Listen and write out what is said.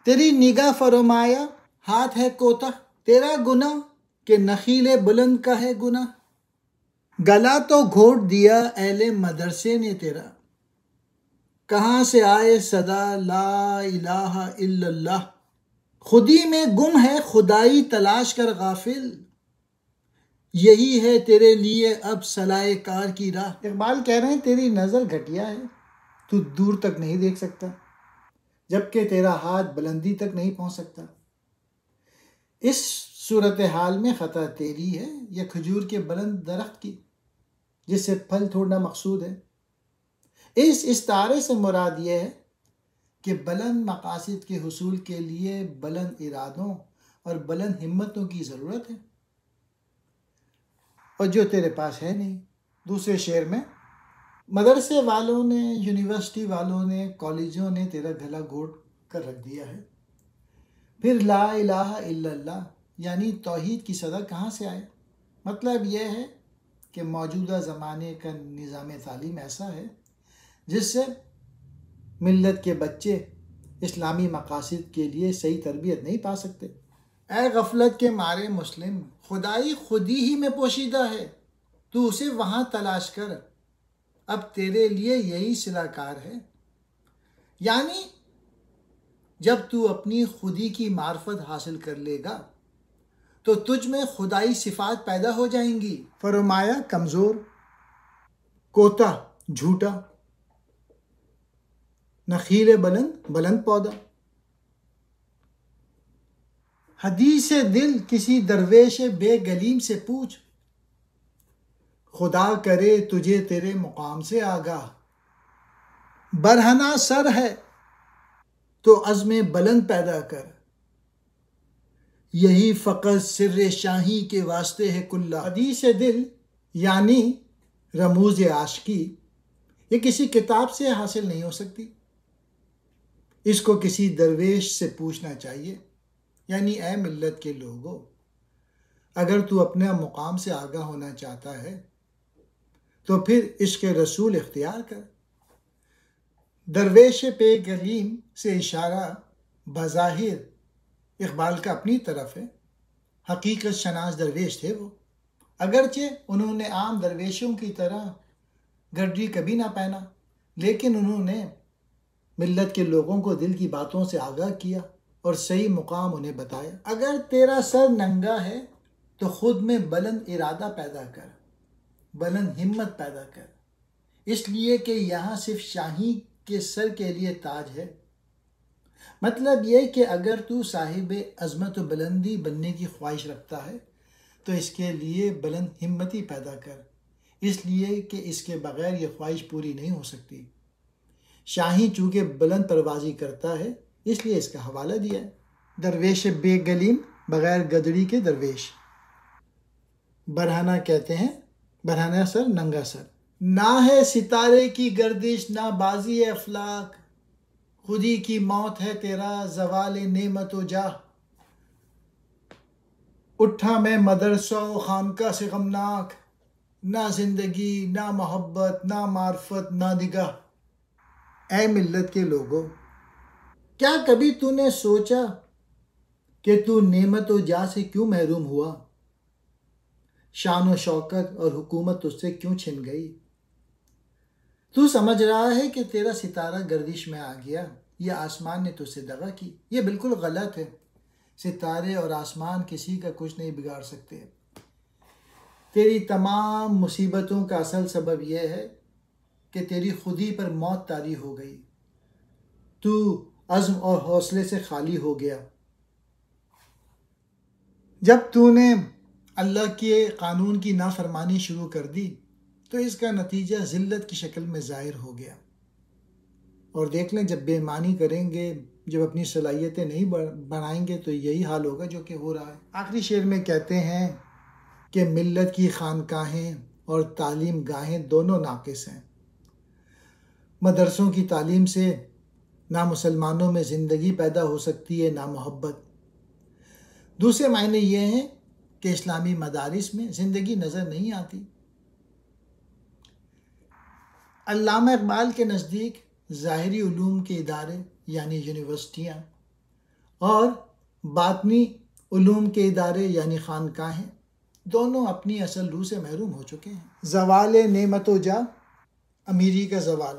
تیری نگاہ فرمایا ہاتھ ہے کوتا، تیرا گناہ کہ نخیل بلند کا ہے گناہ۔ گلا تو گھونٹ دیا اہل مدرسے نے تیرا، کہاں سے آئے صدا لا الہ الا اللہ۔ خودی میں گم ہے خدائی تلاش کر غافل، یہی ہے تیرے لیے اب صلاح کار کی راہ۔ اقبال کہہ رہے ہیں تیری نظر گھٹیا ہے، تو دور تک نہیں دیکھ سکتا، جبکہ تیرا ہاتھ بلندی تک نہیں پہنچ سکتا۔ اس صورتحال میں خطا تیری ہے یا کھجور کے بلند درخت کی، جس سے پھل توڑنا مقصود ہے۔ اس استعارے سے مراد یہ ہے کہ بلند مقاصد کے حصول کے لیے بلند ارادوں اور بلند ہمتوں کی ضرورت ہے، اور جو تیرے پاس ہے نہیں۔ دوسرے شعر میں مدرسے والوں نے، یونیورسٹی والوں نے، کالجوں نے تیرا گلا گھونٹ کر رکھ دیا ہے، پھر لا الہ الا اللہ یعنی توحید کی صدا کہاں سے آئے؟ مطلب یہ ہے کہ موجودہ زمانے کا نظام تعلیم ایسا ہے جس سے ملت کے بچے اسلامی مقاصد کے لیے صحیح تربیت نہیں پا سکتے۔ اے غفلت کے مارے مسلم، خدائی خودی ہی میں پوشیدہ ہے، تو اسے وہاں تلاش کر، اب تیرے لیے یہی صلاح کار ہے۔ یعنی جب تو اپنی خودی کی معرفت حاصل کر لے گا تو تجھ میں خدائی صفات پیدا ہو جائیں گی۔ فرمایا کمزور، کوتا جھوٹا، نخیل بلند بلند پودا۔ حدیث دل کسی درویش بے گلیم سے پوچھ، خدا کرے تجھے تیرے مقام سے آگاہ۔ برہنہ سر ہے تو عزم بلند پیدا کر، یہی فقط سر شاہی کے واسطے ہے کلہ۔ حدیث دل یعنی رموز عاشقی، یہ کسی کتاب سے حاصل نہیں ہو سکتی، اس کو کسی درویش سے پوچھنا چاہیے۔ یعنی اے ملت کے لوگوں، اگر تو اپنے مقام سے آگاہ ہونا چاہتا ہے تو پھر عشق رسول اختیار کر۔ درویش پہ گلیم سے اشارہ بظاہر اقبال کا اپنی طرف ہے، حقیقت شناس درویش تھے وہ، اگرچہ انہوں نے عام درویشوں کی طرح گڈری کبھی نہ پہنا، لیکن انہوں نے ملت کے لوگوں کو دل کی باتوں سے آگاہ کیا اور صحیح مقام انہیں بتایا۔ اگر تیرا سر ننگا ہے تو خود میں بلند ارادہ پیدا کر، بلند ہمت پیدا کر، اس لیے کہ یہاں صرف شاہی کے سر کے لیے تاج ہے۔ مطلب یہ کہ اگر تو صاحب عظمت و بلندی بننے کی خواہش رکھتا ہے تو اس کے لیے بلند ہمتی پیدا کر، اس لیے کہ اس کے بغیر یہ خواہش پوری نہیں ہو سکتی۔ شاہی چونکہ بلند پروازی کرتا ہے اس لیے اس کا حوالہ دیا ہے۔ درویش بے گلیم بغیر گدڑی کے درویش۔ برہنہ کہتے ہیں برہنہ سر ننگا سر۔ نہ ہے ستارے کی گردش نہ بازی افلاک، خودی کی موت ہے تیرا زوال نعمت و جاہ۔ اٹھا میں مدرسہ و خانقاہ سے غمناک، نہ زندگی نہ محبت نہ معرفت نہ نگاہ۔ اے ملت کے لوگوں، کیا کبھی تو نے سوچا کہ تو نعمت و جاہ سے کیوں محروم ہوا؟ شان و شوکت اور حکومت تجھ سے کیوں چھن گئی؟ تو سمجھ رہا ہے کہ تیرا ستارہ گردش میں آ گیا یا آسمان نے تجھ سے دغا کی؟ یہ بالکل غلط ہے۔ ستارے اور آسمان کسی کا کچھ نہیں بگاڑ سکتے۔ تیری تمام مصیبتوں کا اصل سبب یہ ہے کہ تیری خودی پر موت طاری ہو گئی، تو عزم اور حوصلے سے خالی ہو گیا۔ جب تو نے اللہ کے قانون کی نافرمانی شروع کر دی تو اس کا نتیجہ ذلت کی شکل میں ظاہر ہو گیا۔ اور دیکھ لیں جب بے ایمانی کریں گے، جب اپنی صلاحیتیں نہیں بڑھائیں گے تو یہی حال ہوگا جو کہ ہو رہا ہے۔ آخری شعر میں کہتے ہیں کہ ملت کی خانقاہیں اور تعلیم گاہیں دونوں ناقص ہیں۔ مدرسوں کی تعلیم سے نہ مسلمانوں میں زندگی پیدا ہو سکتی ہے نہ محبت۔ دوسرے معنی یہ ہیں کہ اسلامی مدارس میں زندگی نظر نہیں آتی۔ علامہ اقبال کے نزدیک ظاہری علوم کے ادارے یعنی یونیورسٹیاں اور باطنی علوم کے ادارے یعنی خانقاہیں دونوں اپنی اصل روح سے محروم ہو چکے ہیں۔ زوال نعمت و جا، امیری کا زوال،